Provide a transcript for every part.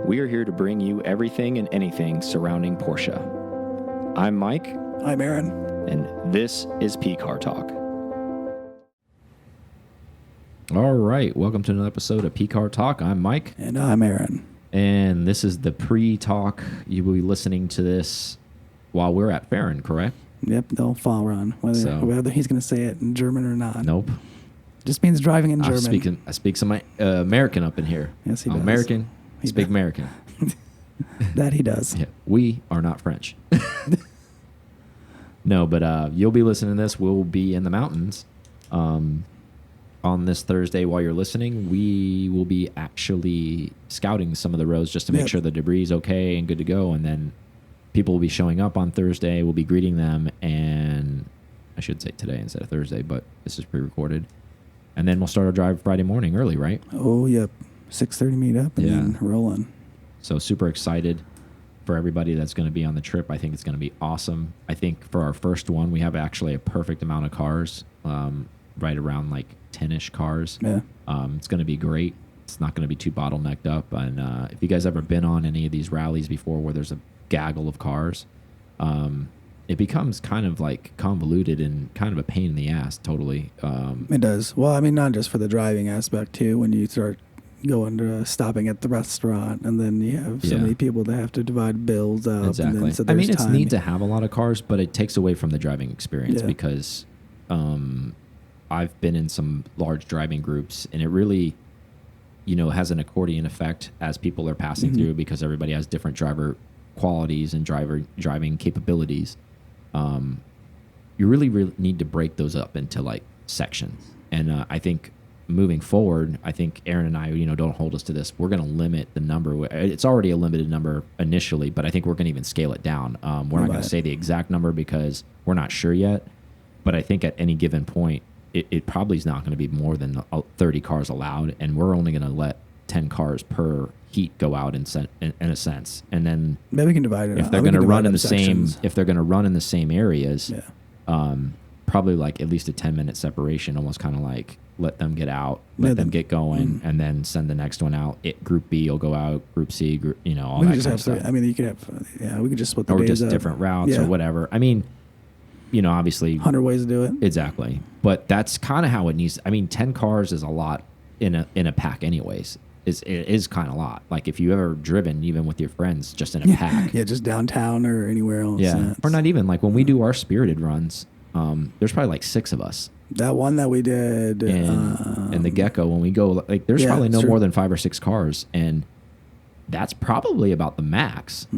We are here to bring you everything and anything surrounding Porsche. I'm Mike. I'm Aaron. And this is P-Car Talk. All right, welcome to another episode of P-Car Talk. I'm Mike. And I'm Aaron. And this is the pre-talk. You will be listening to this while we're at Farron, correct? Yep, they'll fall run, whether he's going to say it in German or not. Nope. Just means driving in German. I speak some American up in here. Yes, he does. American, speak American. That he does. Yeah, we are not French. No, but you'll be listening to this. We'll be in the mountains on this Thursday. While you're listening, we will be actually scouting some of the roads just to make sure the debris is okay and good to go. And then people will be showing up on Thursday. We'll be greeting them, and I should say today instead of Thursday, but this is pre-recorded. And then we'll start our drive Friday morning early, right? Oh, yep. 6:30 meet up and then rolling. So super excited for everybody that's going to be on the trip. I think it's going to be awesome. I think for our first one, we have actually a perfect amount of cars, right around like 10-ish cars. Yeah. It's going to be great. It's not going to be too bottlenecked up. And if you guys ever been on any of these rallies before where there's a gaggle of cars, it becomes kind of like convoluted and kind of a pain in the ass, totally. It does. Well, I mean, not just for the driving aspect, too, when you start going to stopping at the restaurant, and then you have so many people that have to divide bills up. Exactly. And then, so I mean, it's time. neat to have a lot of cars, but it takes away from the driving experience because I've been in some large driving groups, and it really, has an accordion effect as people are passing through because everybody has different driver qualities and driving capabilities. You really need to break those up into like sections. And I think moving forward, I think Aaron and I, don't hold us to this. We're going to limit the number. It's already a limited number initially, but I think we're going to even scale it down. We're not going to say the exact number because we're not sure yet. But I think at any given point, it probably is not going to be more than 30 cars allowed, and we're only going to let 10 cars per heat go out in a sense. And then maybe we can divide it. If they're going to run in the same areas, probably like at least a 10-minute separation, almost kind of like let them get out, let them get going, and then send the next one out. Group B will go out, Group C, all that kind of stuff. I mean, you could have, we could just split the days up. Or just up. different routes or whatever. I mean, obviously 100 ways to do it. Exactly. But that's kind of how it needs. I mean, 10 cars is a lot in a pack anyways. It is kind of a lot. Like if you ever driven even with your friends just in a pack. Yeah, just downtown or anywhere else. Yeah. Or not even like when we do our spirited runs, there's probably like 6 of us. That one that we did. And the Gecko, when we go, like there's probably no more than 5 or 6 cars. And that's probably about the max.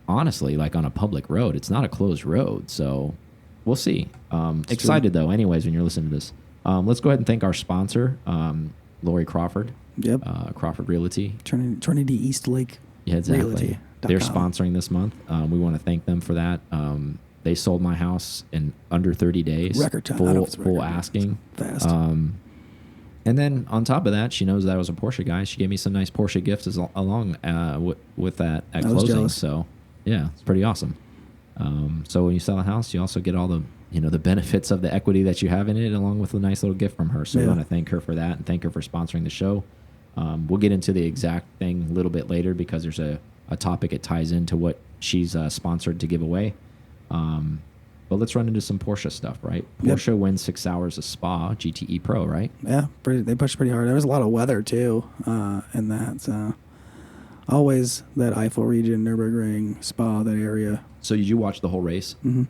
Honestly, like on a public road. It's not a closed road. So we'll see. Excited though, anyways, when you're listening to this. Let's go ahead and thank our sponsor, Lori Crawford. Yep. Crawford Realty. Trinity East Lake. Yeah, exactly. Realty. They're sponsoring this month. We want to thank them for that. They sold my house in under 30 days. Record time. Full asking. Fast. And then on top of that, she knows that I was a Porsche guy. She gave me some nice Porsche gifts along with that at closing. So yeah, it's pretty awesome. So when you sell a house, you also get all the the benefits of the equity that you have in it, along with a nice little gift from her. So we want to thank her for that and thank her for sponsoring the show. We'll get into the exact thing a little bit later because there's a topic it ties into what she's sponsored to give away. But let's run into some Porsche stuff, right? Porsche wins 6 hours of Spa GTE Pro, right? Yeah, they pushed pretty hard. There was a lot of weather too in that. So always that Eifel region, Nürburgring, Spa, that area. So did you watch the whole race? Mm-hmm.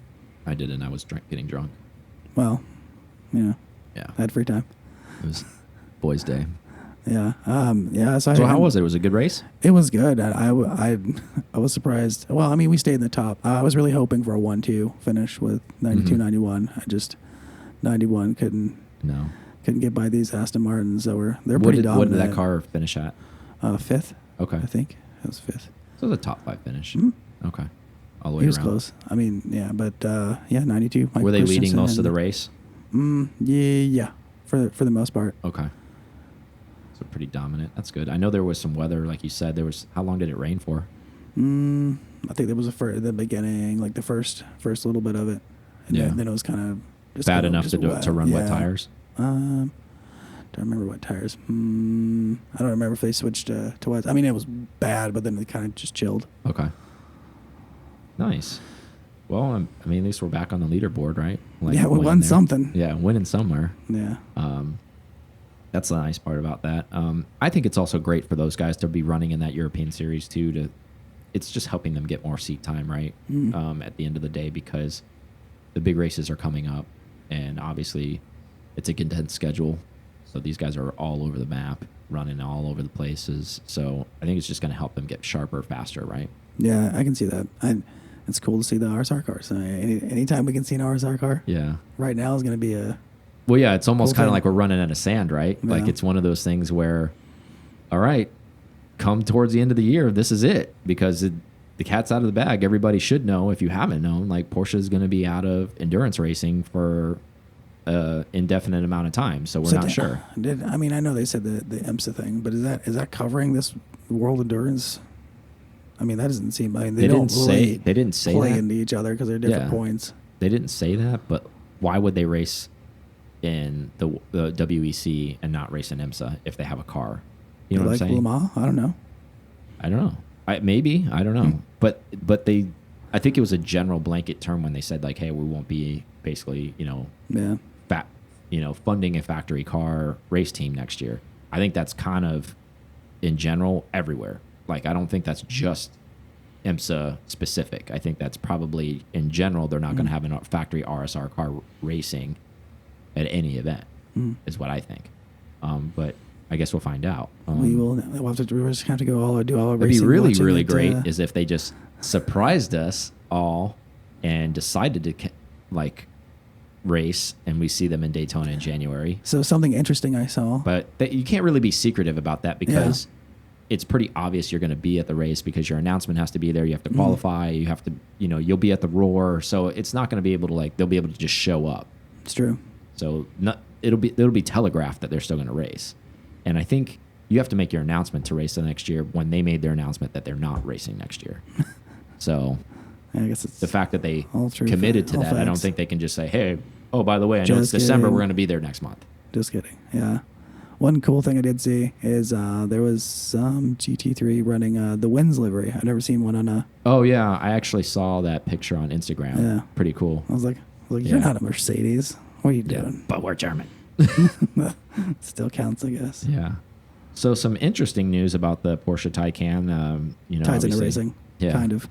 I didn't. I was getting drunk. Well, yeah. I had free time. It was boys' day. Yeah. So how was it? Was it a good race? It was good. I was surprised. Well, I mean, we stayed in the top. I was really hoping for a 1-2 finish with 92, 91. I just 91 couldn't get by these Aston Martins that they're pretty dominant. What did that car finish at? 5th. Okay. I think it was 5th. So it was a top 5 finish. Mm-hmm. Okay. All the way he was around. Close. I mean, yeah, but 92. Were they leading most of the race? Yeah, for the most part. Okay. So pretty dominant. That's good. I know there was some weather, like you said. How long did it rain for? I think there was the beginning, like the first little bit of it, and then it was kind of just bad enough to run wet tires. Don't remember what tires. I don't remember if they switched to wet. I mean, it was bad, but then it kind of just chilled. Okay. Nice. Well, I mean, at least we're back on the leaderboard, right? Like, yeah, we won something. Yeah, winning somewhere. Yeah. That's the nice part about that. I think it's also great for those guys to be running in that European series too. It's just helping them get more seat time, right? At the end of the day, because the big races are coming up, and obviously it's a condensed schedule. So these guys are all over the map, running all over the places. So I think it's just going to help them get sharper, faster, right? Yeah, I can see that. It's cool to see the RSR cars. Anytime we can see an RSR car, yeah. Right now is going to be a. Well, yeah, it's almost cool kind of thing. like we're running out of sand, right? Yeah. Like it's one of those things where, all right, come towards the end of the year, this is it, because the cat's out of the bag. Everybody should know, if you haven't known, like Porsche is going to be out of endurance racing for indefinite amount of time, so we're not sure. I know they said the IMSA thing, but is that covering this World Endurance? I mean, that doesn't seem. I mean, they didn't say play that. into each other because they're different points. They didn't say that, but why would they race in the WEC and not race in IMSA if they have a car? You know what I'm saying? Le Mans? I don't know. I don't know. Maybe, I don't know. But I think it was a general blanket term when they said like, hey, we won't be basically, funding a factory car race team next year. I think that's kind of in general everywhere. Like, I don't think that's just IMSA specific. I think that's probably in general they're not going to have a factory RSR car racing at any event, is what I think. But I guess we'll find out. We'll just have to do all our it'd racing. It'd be really great is if they just surprised us all and decided to race, and we see them in Daytona in January. So something interesting I saw. But you can't really be secretive about that because it's pretty obvious you're going to be at the race because your announcement has to be there. You have to qualify. You have to, you'll be at the Roar. So it's not going to be able to they'll be able to just show up. It's true. So it'll be telegraphed that they're still going to race. And I think you have to make your announcement to race the next year when they made their announcement that they're not racing next year. So I guess it's the fact that they committed to that, facts. I don't think they can just say, hey, oh, by the way, I know it's December, we're going to be there next month. Just kidding. Yeah. One cool thing I did see is there was some GT3 running the Wins livery. I've never seen one on a... Oh, yeah. I actually saw that picture on Instagram. Yeah. Pretty cool. I was like, you're not a Mercedes. What are you doing? But we're German. Still counts, I guess. Yeah. So some interesting news about the Porsche Taycan. Ties into racing. Yeah. Kind of.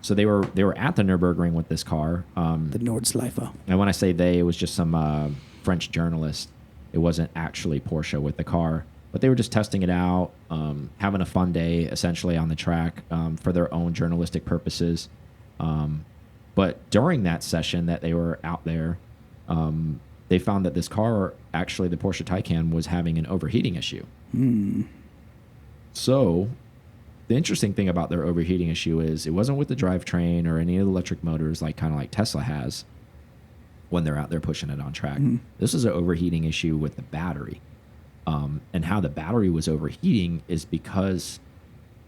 So they were at the Nürburgring with this car. The Nordschleife. And when I say they, it was just some French journalist. It wasn't actually Porsche with the car, but they were just testing it out, having a fun day essentially on the track for their own journalistic purposes. But during that session that they were out there, they found that this car, actually the Porsche Taycan, was having an overheating issue. So the interesting thing about their overheating issue is it wasn't with the drivetrain or any of the electric motors like Tesla has when they're out there pushing it on track. This is an overheating issue with the battery. And how the battery was overheating is because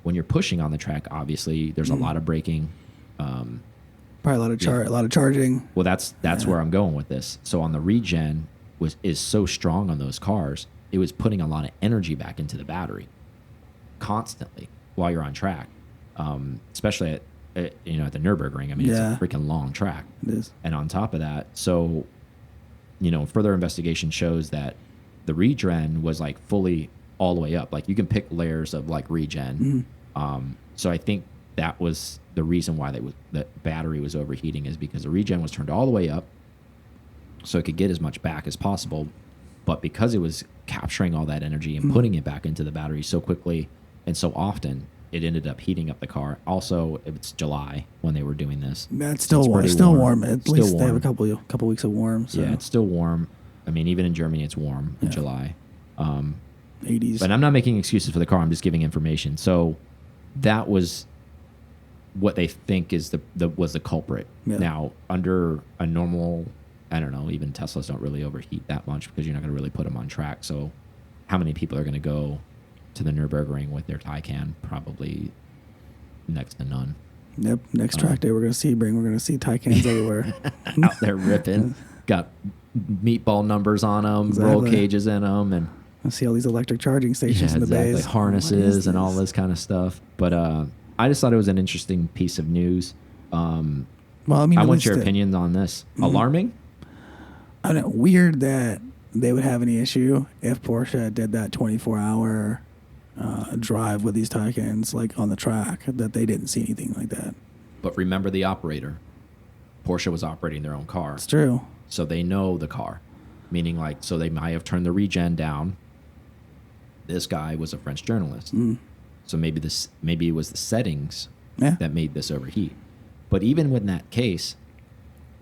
when you're pushing on the track, obviously there's a lot of braking. Probably a lot of charging. Well, that's where I'm going with this. So on the regen is so strong on those cars, it was putting a lot of energy back into the battery constantly while you're on track, especially at the Nürburgring. I mean, it's a freaking long track. It is. And on top of that, so, further investigation shows that the regen was fully all the way up. Like you can pick layers of regen. So I think that was the reason why the battery was overheating, is because the regen was turned all the way up so it could get as much back as possible. But because it was capturing all that energy and putting it back into the battery so quickly and so often, it ended up heating up the car. Also, it's July when they were doing this. Yeah, it's still warm. Still warm. At least they have a couple weeks of warm. So. Yeah, it's still warm. I mean, even in Germany, it's warm in July. 80s. But I'm not making excuses for the car. I'm just giving information. So that was what they think is was the culprit. Yeah. Now, under a normal, I don't know, even Teslas don't really overheat that much because you're not going to really put them on track. So how many people are going to go to the Nürburgring with their Taycan? Probably next to none. Yep. Next track day, we're going to see Taycans everywhere. Out there ripping. Got meatball numbers on them, roll cages in them, and I see all these electric charging stations in the bays. Harnesses and all this kind of stuff. But I just thought it was an interesting piece of news. Well, I mean, I want your opinions on this. Alarming? I don't know, weird that they would have any issue if Porsche did that 24-hour drive with these Taycans like on the track, that they didn't see anything like that. But remember the operator. Porsche was operating their own car. It's true. So they know the car. Meaning, like, so they might have turned the regen down. This guy was a French journalist. So maybe it was the settings that made this overheat. But even with that case,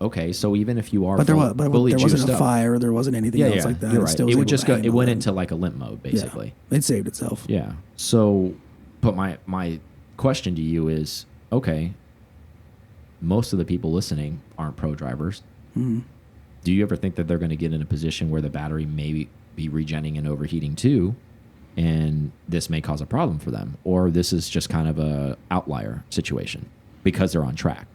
okay, so even if you are there fully wasn't juiced a up, fire, there wasn't anything else like that. You're right. It would just go. It went into like a limp mode, basically. Yeah, it saved itself. Yeah. So, but my question to you is, okay, most of the people listening aren't pro drivers. Do you ever think that they're going to get in a position where the battery may be regenning and overheating too, and this may cause a problem for them, or this is just kind of a outlier situation because they're on track?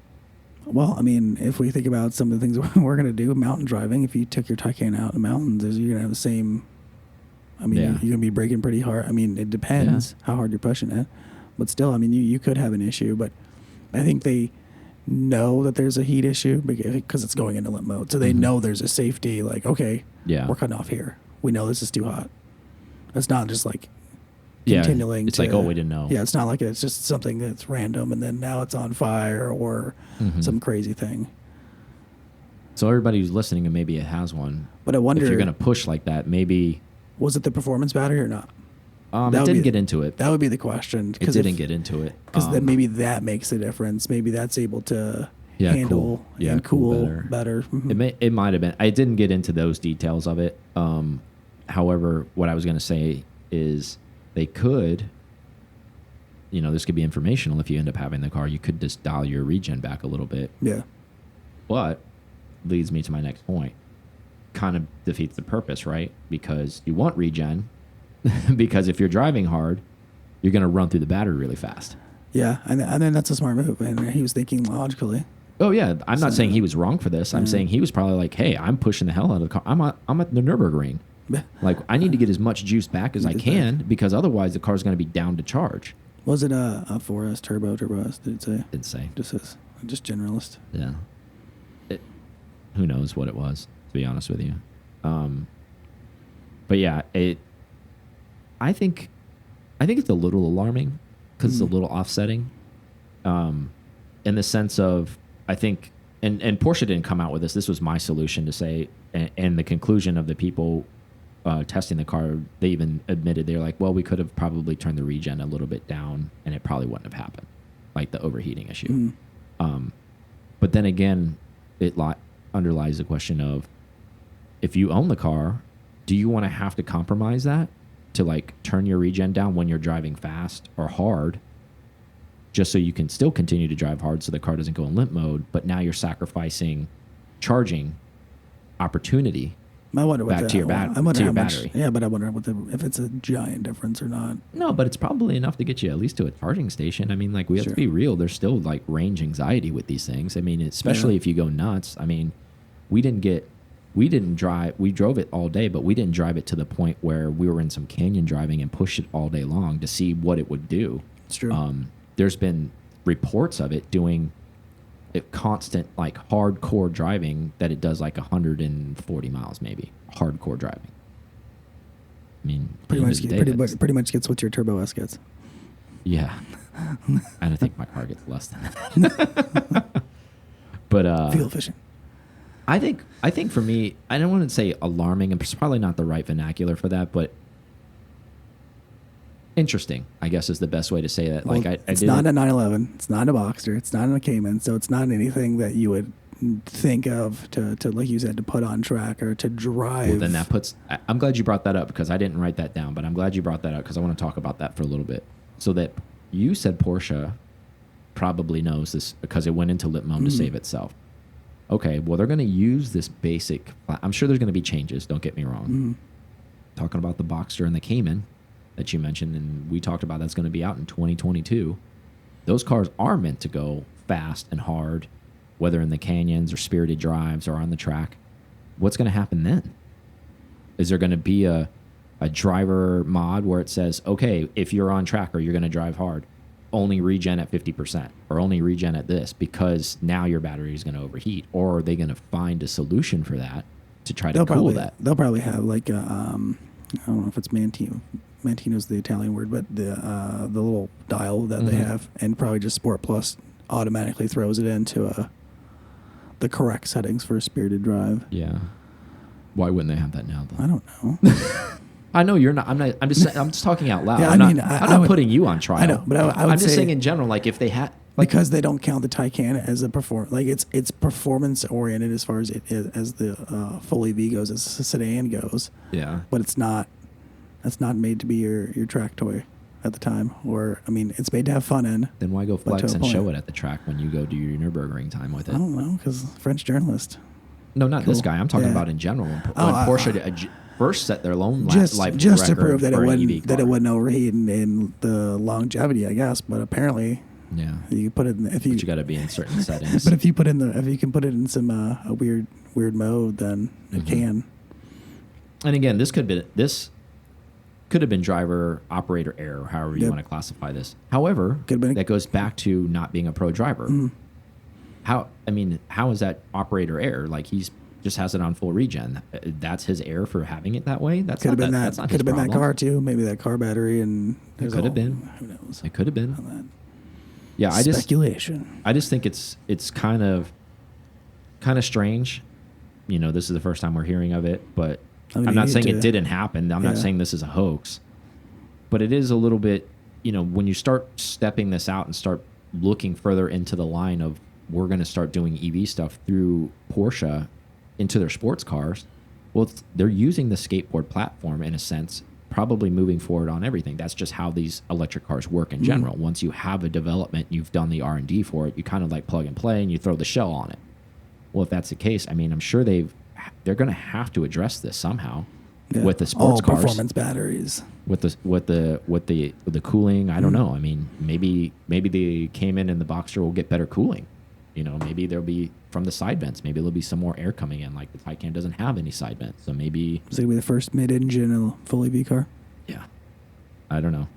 Well, I mean, if we think about some of the things we're going to do, mountain driving, if you took your Taycan out in the mountains, you're going to have the same. I mean, you're going to be braking pretty hard. I mean, it depends how hard you're pushing it, but still, I mean, you could have an issue. But I think they know that there's a heat issue because it's going into limp mode, so they know there's a safety. Like, okay, we're cutting off here. We know this is too hot. It's not just like continuing. It's like, oh, we didn't know. Yeah, it's not like it's just something that's random and then now it's on fire or some crazy thing. So everybody who's listening and maybe it has one, but I wonder if you're going to push like that, maybe was it the performance battery or not? It didn't get into it. That would be the question. It didn't get into it. Because then maybe that makes a difference. Maybe that's able to handle and cool better. It might have been. I didn't get into those details of it. However, what I was going to say is they could, this could be informational if you end up having the car. You could just dial your regen back a little bit. Yeah. But leads me to my next point. Kind of defeats the purpose, right? Because you want regen. Because if you're driving hard, you're going to run through the battery really fast. Yeah, and then that's a smart move. And he was thinking logically. Oh yeah, I'm not saying he was wrong for this. I'm saying he was probably like, "Hey, I'm pushing the hell out of the car. I'm at the Nürburgring. Like, I need to get as much juice back as I can because otherwise the car's going to be down to charge." Was it a 4S turbo S? Did it say? Didn't say. Just generalist. Yeah. Who knows what it was? To be honest with you. But yeah, I think it's a little alarming because it's a little offsetting, in the sense of I think, and Porsche didn't come out with this. This was my solution to say, and the conclusion of the people testing the car, they even admitted they're like, well, we could have probably turned the regen a little bit down, and it probably wouldn't have happened, like the overheating issue. But then again, it underlies the question of if you own the car, do you want to have to compromise that to like turn your regen down when you're driving fast or hard, just so you can still continue to drive hard so the car doesn't go in limp mode, but now you're sacrificing charging opportunity back to your battery. Yeah, but I wonder if it's a giant difference or not. No, but it's probably enough to get you at least to a charging station. I mean, like, we have to be real. There's still like range anxiety with these things. I mean, especially if you go nuts. I mean, we drove it all day, but we didn't drive it to the point where we were in some canyon driving and pushed it all day long to see what it would do. It's true. There's been reports of it doing constant, like, hardcore driving that it does like 140 miles, maybe. Hardcore driving. I mean, pretty much gets what your Turbo S gets. Yeah. I don't think my car gets less than that. But fuel efficient. I think for me, I don't want to say alarming, and it's probably not the right vernacular for that, but interesting, I guess, is the best way to say that. Well, like, it's not a 911, it's not a Boxster, it's not a Cayman, so it's not anything that you would think of to like you said, to put on track or to drive. Well, then that puts. I'm glad you brought that up because I didn't write that down, but I'm glad you brought that up because I want to talk about that for a little bit. So that you said Porsche probably knows this because it went into limp mode to save itself. Okay, well, they're going to use this basic. I'm sure there's going to be changes. Don't get me wrong. Talking about the Boxster and the Cayman that you mentioned, and we talked about that's going to be out in 2022. Those cars are meant to go fast and hard, whether in the canyons or spirited drives or on the track. What's going to happen then? Is there going to be a a driver mod where it says, okay, if you're on track or you're going to drive hard, only regen at 50% or only regen at this, because now your battery is going to overheat? Or are they going to find a solution for that to try to cool that? They'll probably have like a, I don't know if it's Mantino. Mantino's the Italian word, but the little dial that they have, and probably just Sport Plus automatically throws it into the correct settings for a spirited drive. Yeah. Why wouldn't they have that now, though? I don't know. I know you're not. I'm just talking out loud. Yeah, I'm I not putting you on trial. I know, but I would I'm just say, saying in general, like if they had, like, because they don't count the Taycan as a like it's performance oriented as far as as the full EV goes, as a sedan goes. Yeah. But it's not. That's not made to be your track toy at the time, or I mean, it's made to have fun in. Then why go flex and show it at the track when you go do your Nürburgring time with it? I don't know, because French journalist. No, not this guy. I'm talking about in general. When Porsche first set their own life just to prove that it wouldn't overheat in the longevity, I guess. But apparently, yeah, you put it in. But you got to be in certain settings. But if you can put it in some a weird mode, then it can. And again, this could have been driver operator error, however you want to classify this. However, that goes back to not being a pro driver. How is that operator error? Like, he's just has it on full regen. That's his error for having it that way. That could have been that car too. Maybe that car battery, and it could have been. Who knows? It could have been. Yeah, speculation. I just think it's kind of strange. You know, this is the first time we're hearing of it, but I'm not saying it didn't happen. I'm not saying this is a hoax, but it is a little bit. You know, when you start stepping this out and start looking further into the line of, we're going to start doing EV stuff through Porsche into their sports cars. Well, they're using the skateboard platform in a sense, probably moving forward on everything. That's just how these electric cars work in general. Once you have a development, you've done the R&D for it, you kind of like plug and play and you throw the shell on it. Well, if that's the case, I mean, I'm sure they're going to have to address this somehow with the sports cars, performance batteries, with the cooling. I don't know. I mean, maybe they came in and the Boxster will get better cooling. You know, maybe there'll be from the side vents. Maybe there'll be some more air coming in. Like the Taycan doesn't have any side vents, so maybe it's gonna be the first mid-engine full EV car. Yeah, I don't know.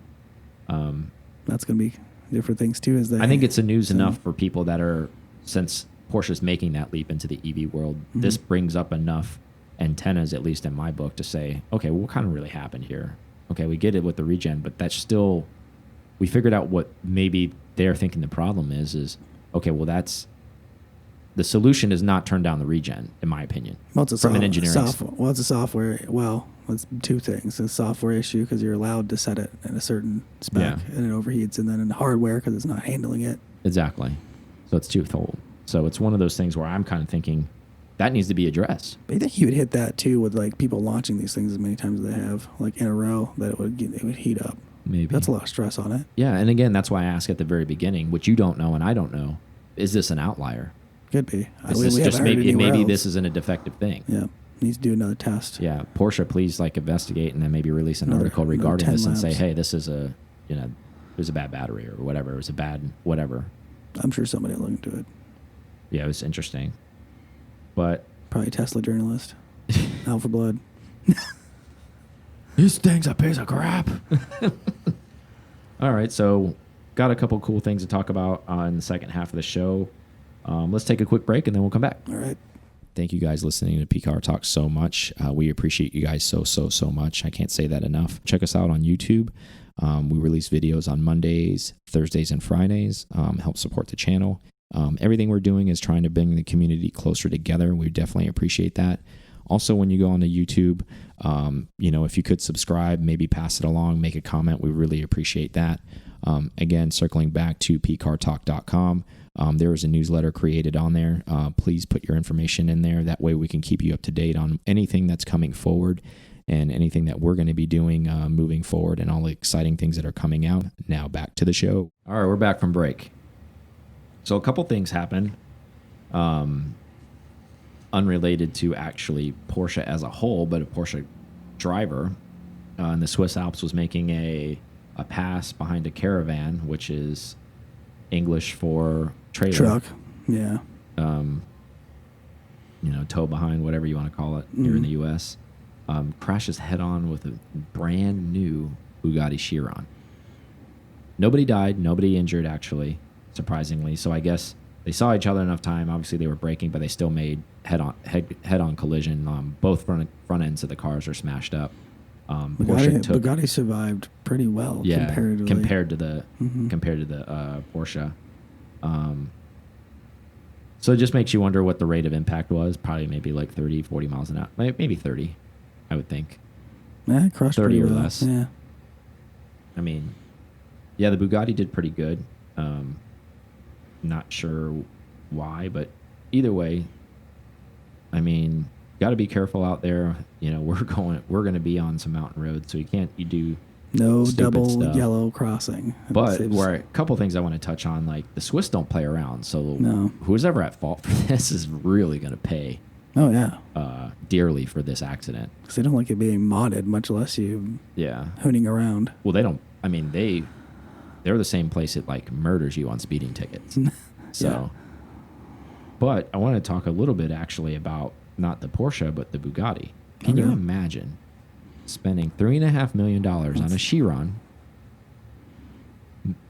That's gonna be different things too. I think it's a news enough for people that are, since Porsche's making that leap into the EV world. This brings up enough antennas, at least in my book, to say, okay, well, what kind of really happened here? Okay, we get it with the regen, but that's still, we figured out what maybe they're thinking the problem is. Okay, well, that's the solution is not turn down the regen, in my opinion. Well, it's from an engineering. It's a software. Well, it's two things: a software issue because you're allowed to set it at a certain spec and it overheats, and then in the hardware because it's not handling it. Exactly. So it's twofold. So it's one of those things where I'm kind of thinking that needs to be addressed. But you think you would hit that too with like people launching these things as many times as they have, like in a row, that it would heat up. Maybe that's a lot of stress on it. Yeah, and again, that's why I asked at the very beginning, which you don't know and I don't know. Is this an outlier? Could be. Maybe this isn't a defective thing. Yeah, needs to do another test. Yeah, Porsche, please investigate and then maybe release an article regarding this and say, hey, this is there's a bad battery or whatever. It was a bad whatever. I'm sure somebody will look into it. Yeah, it was interesting, but probably a Tesla journalist. Out for blood. This thing's a piece of crap. All right, so got a couple cool things to talk about in the second half of the show. Let's take a quick break and then we'll come back. All right. Thank you guys listening to PCAR Talk so much. We appreciate you guys so much. I can't say that enough. Check us out on YouTube. We release videos on Mondays, Thursdays, and Fridays. Help support the channel. Everything we're doing is trying to bring the community closer together. We definitely appreciate that. Also, when you go onto YouTube, if you could subscribe, maybe pass it along, make a comment. We really appreciate that. Again, circling back to pcartalk.com, there is a newsletter created on there. Please put your information in there. That way we can keep you up to date on anything that's coming forward and anything that we're going to be doing moving forward and all the exciting things that are coming out. Now back to the show. All right, we're back from break. So a couple things happened unrelated to actually Porsche as a whole, but a Porsche driver in the Swiss Alps was making a pass behind a caravan, which is English for trailer. Truck, yeah. Tow behind, whatever you want to call it here in the U.S. crashes head on with a brand new Bugatti Chiron. Nobody died, nobody injured actually, surprisingly. So I guess they saw each other enough time. Obviously they were braking, but they still made head on collision. Both front ends of the cars are smashed up. Bugatti survived pretty well, compared to the Porsche. So it just makes you wonder what the rate of impact was. Probably maybe like 30, 40 miles an hour. Maybe 30, I would think. Yeah, crushed 30 or well. less. Yeah. I mean, yeah, the Bugatti did pretty good. Not sure why, but either way, I mean, got to be careful out there. You know, we're going to be on some mountain roads, so you do no double stuff. Yellow crossing. But where a couple things I want to touch on, like the Swiss don't play around, so no. who's ever at fault for this is really going to pay. Oh yeah, dearly for this accident. Because they don't like it being modded, much less you hooning around. Well, they don't. I mean, they're the same place that like murders you on speeding tickets. So, yeah. But I want to talk a little bit actually about not the Porsche but the Bugatti. Can you imagine spending $3.5 million on a Chiron?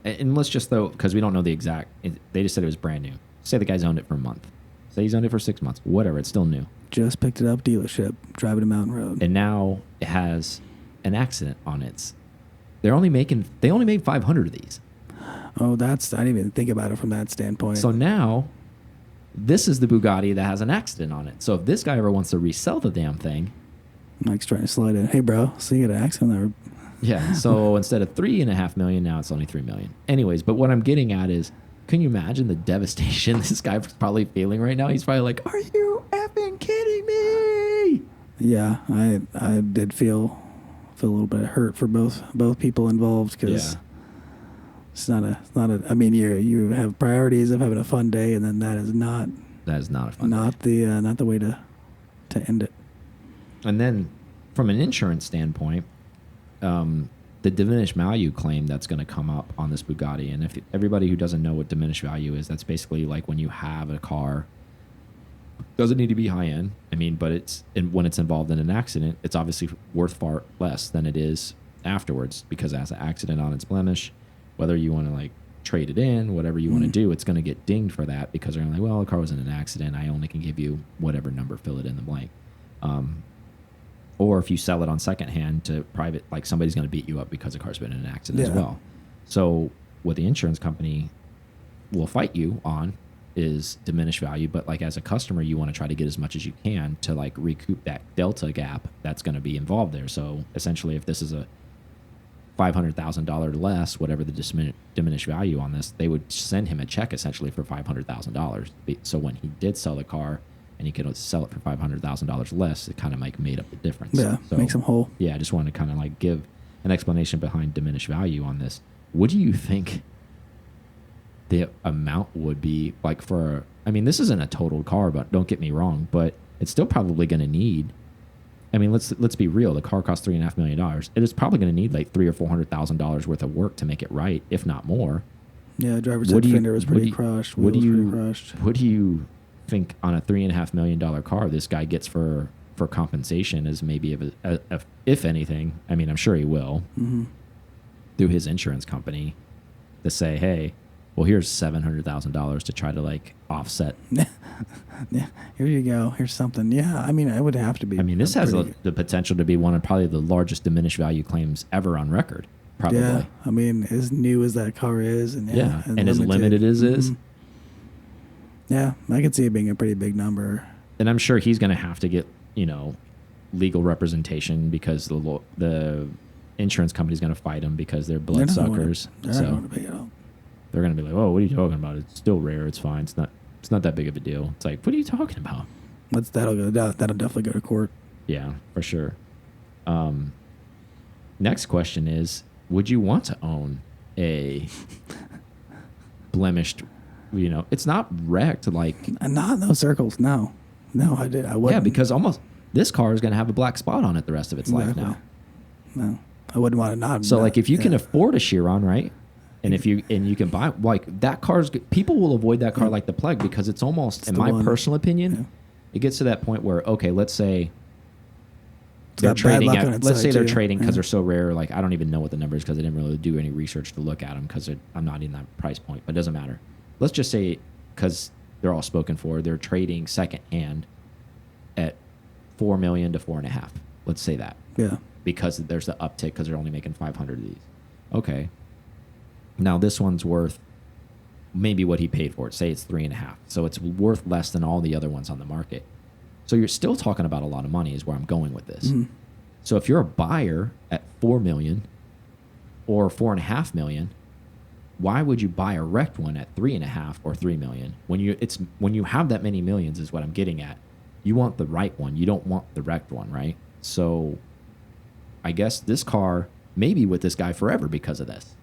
And let's just because we don't know the exact. They just said it was brand new. Say the guy's owned it for a month. Say he's owned it for 6 months. Whatever, it's still new. Just picked it up dealership, driving a mountain road, and now it has an accident on it. They only made 500 of these. Oh, I didn't even think about it from that standpoint. So now, this is the Bugatti that has an accident on it. So if this guy ever wants to resell the damn thing, Mike's trying to slide in. Hey, bro, so you got an accident there? Yeah. So instead of $3.5 million, now it's only $3 million. Anyways, but what I'm getting at is, can you imagine the devastation this guy's probably feeling right now? He's probably like, "Are you effing kidding me?" Yeah, I did feel a little bit hurt for both people involved because it's not a. I mean, you have priorities of having a fun day, and then that is not a fun day. Not the way to end it. And then, from an insurance standpoint, the diminished value claim that's going to come up on this Bugatti, and if everybody who doesn't know what diminished value is, that's basically like when you have a car. Doesn't need to be high end. I mean, but when it's involved in an accident, it's obviously worth far less than it is afterwards because it has an accident on its blemish. Whether you want to like trade it in, whatever you want to do, it's going to get dinged for that because they're like, well, the car was in an accident. I only can give you whatever number, fill it in the blank. Or if you sell it on secondhand to private, like somebody's going to beat you up because the car's been in an accident as well. So what the insurance company will fight you on is diminished value, but like as a customer, you want to try to get as much as you can to like recoup that delta gap that's going to be involved there. So essentially, if this is a $500,000 less, whatever the diminished value on this, they would send him a check essentially for $500,000. So when he did sell the car and he could sell it for $500,000 less, it kind of like made up the difference. Yeah, so, makes him whole. Yeah, I just wanted to kind of like give an explanation behind diminished value on this. What do you think the amount would be like for? I mean, this isn't a totaled car, but don't get me wrong, but it's still probably going to need. I mean, let's be real. The car costs $3.5 million. It is probably going to need like $300,000 or $400,000 worth of work to make it right, if not more. Yeah, driver's side fender was pretty crushed. What do you think on a $3.5 million car this guy gets for compensation is maybe if anything? I mean, I'm sure he will through his insurance company to say, hey, well, here's $700,000 to try to like offset. Yeah, here you go. Here's something. Yeah, I mean, it would have to be. I mean, this has the potential to be one of probably the largest diminished value claims ever on record. Probably. Yeah, I mean, as new as that car is, and and as limited as is. Yeah, I could see it being a pretty big number. And I'm sure he's going to have to get legal representation because the insurance company's going to fight him because they're bloodsuckers. They're going to pay it up. They're going to be like, "Oh, what are you talking about? It's still rare. It's fine. It's not that big of a deal." It's like, what are you talking about? That'll definitely go to court. Yeah, for sure. Next question is, would you want to own a blemished, it's not wrecked like... Not in those circles, no. No, I wouldn't. Yeah, because almost this car is going to have a black spot on it the rest of its life now. No, I wouldn't want to not. So like if you can afford a Chiron, right? And if you can buy like that car's, people will avoid that car like the plague because it's almost, in my personal opinion, it gets to that point where, okay, let's say they're trading luck at, on its let's side, say they're too. trading because Yeah. they're so rare. Like, I don't even know what the numbers because I didn't really do any research to look at them because I'm not in that price point, but it doesn't matter. Let's just say because they're all spoken for, they're trading second hand at 4 million to 4.5. Let's say that. Yeah. Because there's the uptick because they're only making 500 of these. Okay. Now this one's worth maybe what he paid for it. Say it's 3.5. So it's worth less than all the other ones on the market. So you're still talking about a lot of money is where I'm going with this. Mm. So if you're a buyer at 4 million or 4.5 million, why would you buy a wrecked one at 3.5 or 3 million? When you have that many millions is what I'm getting at. You want the right one. You don't want the wrecked one, right? So I guess this car may be with this guy forever because of this.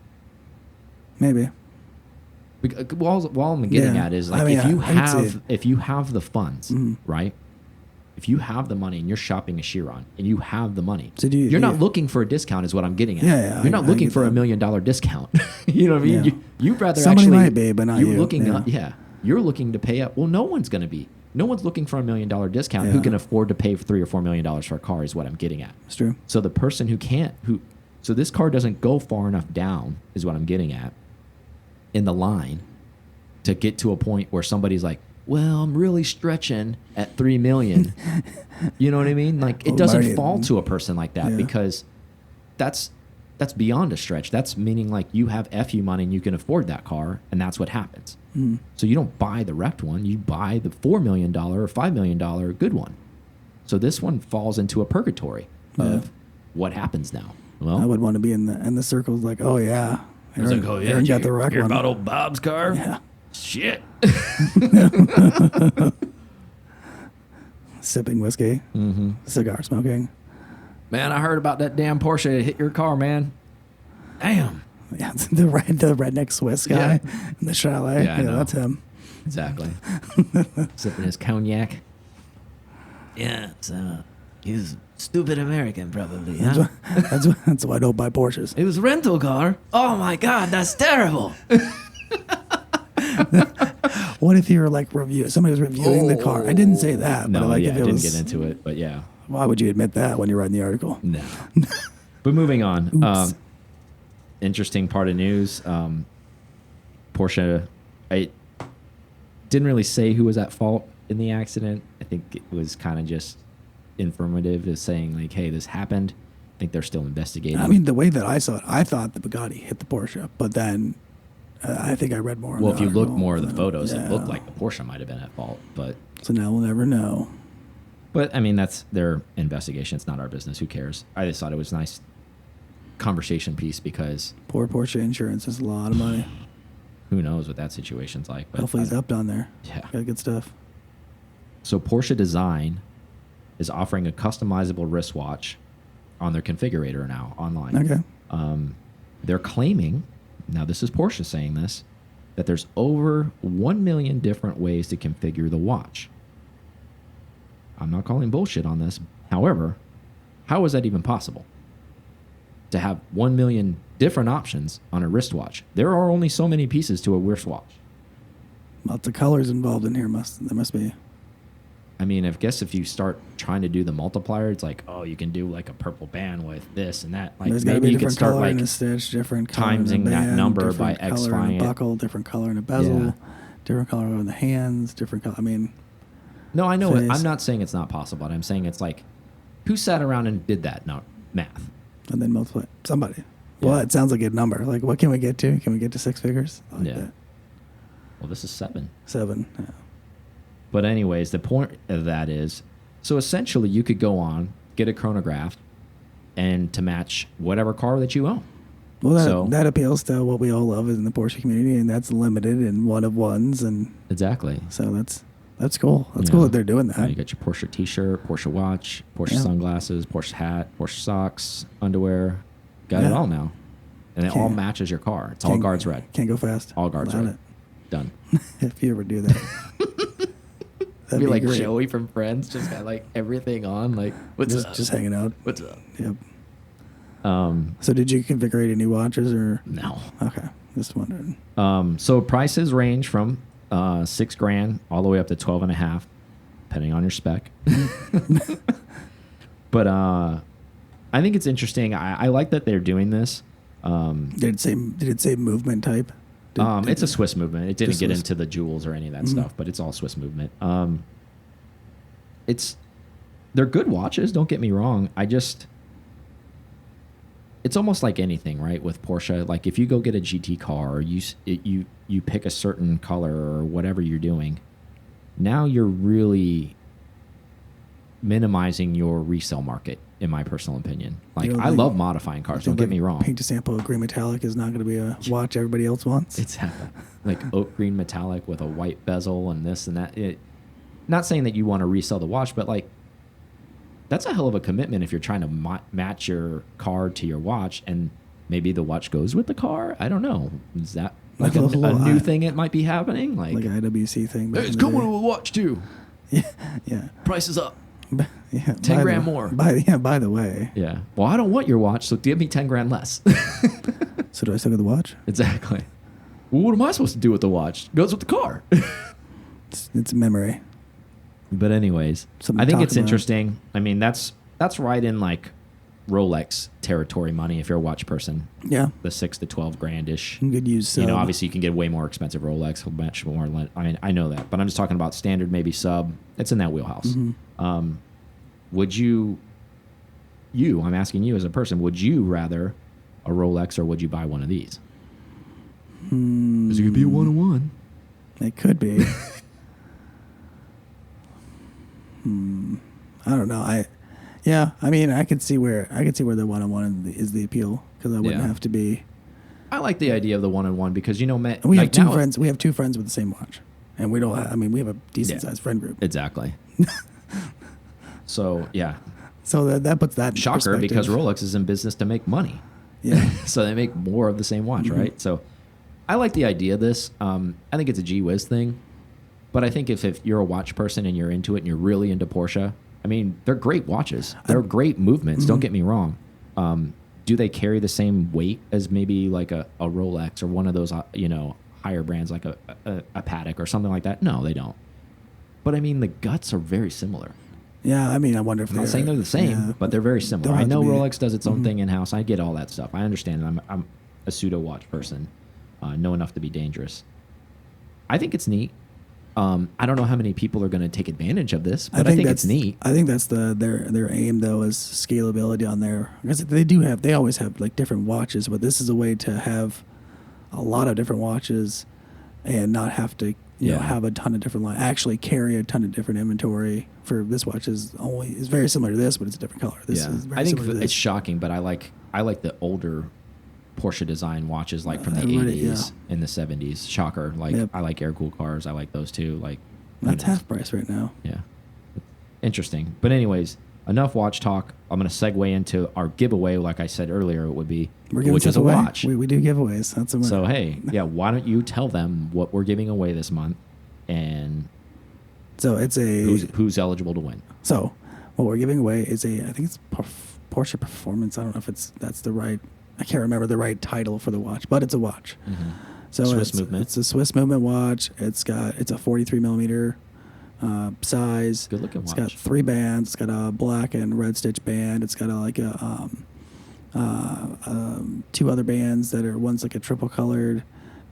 Maybe. All I'm getting at is, like, I mean, if you have the funds, Mhm. right? If you have the money and you're shopping a Chiron and you have the money, So you're not looking for a discount, is what I'm getting at. Yeah, You're not looking get for that. $1 million discount. You know what I mean? Yeah. You'd rather Somebody actually might be, but not you're you. looking Yeah. up, you're looking to pay up. Well, no one's going to be. No one's looking for $1 million discount Yeah. who can afford to pay $3 or $4 million for a car, is what I'm getting at. It's true. So the person who can't, so this car doesn't go far enough down, is what I'm getting at, in the line to get to a point where somebody's like, well, I'm really stretching at 3 million. You know what I mean? Like, it Well, doesn't Marty- fall to a person like that Yeah. because that's beyond a stretch. That's meaning, like, you have FU money and you can afford that car, and that's what happens. Mm. So you don't buy the wrecked one, you buy the $4 million or $5 million good one. So this one falls into a purgatory of what happens now. Well, I would want to be in the circles like, oh yeah. it's like, oh yeah, Aaron got the wreck hear one. about old Bob's car? Yeah. Shit. Sipping whiskey, cigar smoking. Man, I heard about that damn Porsche that hit your car, man. Damn. Yeah, the redneck Swiss guy in the chalet. Yeah, I know. That's him. Exactly. Sipping his cognac. Yeah, so he's a stupid American, probably, huh? That's why I don't buy Porsches. It was a rental car. Oh my God, that's terrible. What if you were like somebody was reviewing the car? I didn't say that, No, but like yeah, if I it didn't was, get into it, but yeah. why would you admit that when you're writing the article? No. But moving on. Oops. Interesting part of news. Porsche, I didn't really say who was at fault in the accident. I think it was kind of just informative, as saying, like, hey, this happened. I think they're still investigating. I mean, the way that I saw it, I thought the Bugatti hit the Porsche, but then I think I read more. Well, in if the you look article. more of the photos, Yeah. it looked like the Porsche might have been at fault. But So now we'll never know. I mean, that's their investigation. It's not our business. Who cares? I just thought it was a nice conversation piece because Poor Porsche insurance is a lot of money. who knows what that situation's like. But Hopefully he's up down there. Yeah. Got good stuff. So Porsche Design is offering a customizable wristwatch on their configurator now online. Okay. They're claiming, now this is Porsche saying this, that there's over 1 million different ways to configure the watch. I'm not calling bullshit on this. However, how is that even possible? To have 1 million different options on a wristwatch. There are only so many pieces to a wristwatch. Lots of colors involved in here. There must be. I mean, I guess if you start trying to do the multiplier, it's like, oh, you can do like a purple band with this and that. Like, There's got to be maybe a you could different start color like in a stitch, different color in a timesing that band, number by different color in X-fying a it. buckle, different color in a bezel, Yeah. different color on the hands, different color. I mean, No, I know it. face. I'm not saying it's not possible. But I'm saying it's like, who sat around and did that math? and then multiply somebody. Yeah. Well, it sounds like a number. Like, what can we get to? Can we get to 6 figures? I like Yeah. that. Well, this is 7. 7. Yeah. But anyways, the point of that is, so essentially you could go on, get a chronograph, and to match whatever car that you own. Well, that appeals to what we all love in the Porsche community, and that's limited and one of ones, and Exactly. so that's cool. That's Yeah. cool that they're doing that. You got your Porsche T-shirt, Porsche watch, Porsche Yeah. sunglasses, Porsche hat, Porsche socks, underwear. Got it Yeah. all now, and it all Can't- matches your car. It's all Can't- guards red. Can't go fast. All guards Allowed red. Done. it. If you ever do that, that'd Be be like great. Joey from Friends, just got like everything on. Like, what's up? Just hanging out. What's up? Yep. So did you configure any watches or? No. Okay, just wondering. So prices range from $6,000 all the way up to 12.5, depending on your spec. But I think it's interesting. I like that they're doing this. Did it say movement type? It's a Swiss movement. It didn't get Swiss. into the jewels or any of that stuff, but it's all Swiss movement. They're good watches. Don't get me wrong. It's almost like anything, right? With Porsche, like if you go get a GT car, or you pick a certain color or whatever you're doing, now you're really minimizing your resale market, in my personal opinion. Like, I love modifying cars. Don't get me wrong. Paint to sample green metallic is not going to be a watch everybody else wants. It's like oak green metallic with a white bezel and this and that. Not saying that you want to resell the watch, but like, that's a hell of a commitment if you're trying to match your car to your watch, and maybe the watch goes with the car. I don't know. Is that like a new thing that might be happening? Like an IWC thing. Hey, it's coming with a watch too. Yeah. Price is up. Yeah, 10 grand more. By the way. Yeah. Well, I don't want your watch, so give me 10 grand less. So do I still get the watch? Exactly. Well, what am I supposed to do with the watch? Goes with the car. It's memory. But anyways, Something I think to it's talk about. interesting. I mean, that's right in like Rolex territory money if you're a watch person. Yeah. The 6 to 12 grand-ish. You could use You know, obviously you can get way more expensive Rolex, much more. I mean, I know that, but I'm just talking about standard, maybe sub. It's in that wheelhouse. Mm-hmm. Would I'm asking you as a person, would you rather a Rolex or would you buy one of these? Is it gonna be a 1-on-1? It could be. I don't know. I mean, I could see where the 1-on-1 is the appeal, because I wouldn't have to be. I like the idea of the 1-on-1 because, you know, We have two friends. We have two friends with the same watch, and we don't. We have a decent sized friend group. Exactly. So yeah. So that puts that in shocker, because perspective. Rolex is in business to make money. Yeah. So they make more of the same watch, right? So I like the idea of this. I think it's a gee whiz thing. But I think if you're a watch person and you're into it and you're really into Porsche, I mean, they're great watches. They're great movements. Don't get me wrong. Do they carry the same weight as maybe like a Rolex or one of those, higher brands like a Patek or something like that? No, they don't. But I mean, the guts are very similar. Yeah, I mean, I wonder if I'm not saying they're the same, but they're very similar. I know Rolex does its own thing in-house. I get all that stuff. I understand. I'm a pseudo watch person. Know enough to be dangerous. I think it's neat. I don't know how many people are going to take advantage of this, but I think it's neat. I think that's their aim, though, is scalability on there. Because they always have like different watches, but this is a way to have a lot of different watches and not have to have a ton of different actually carry a ton of different inventory. For this watch is very similar to this, but it's a different color. This is very I think similar to it's this. shocking, but I like the older Porsche design watches, like from the 80s and the 70s. Shocker. Like, I like air-cooled cars. I like those too. Like, that's half price right now. Yeah. Interesting. But anyways, enough watch talk. I'm going to segue into our giveaway, like I said earlier, it would be, which is a watch. We do giveaways. That's a So, hey, why don't you tell them what we're giving away this month, and so it's who's eligible to win. So what we're giving away is I think it's Porsche Performance. I don't know if that's the right. I can't remember the right title for the watch, but it's a watch. So Swiss movement. It's a Swiss movement watch. It's a 43 millimeter size. Good looking watch. It's got 3 bands. It's got a black and red stitch band. It's got two other bands that are, one's like a triple colored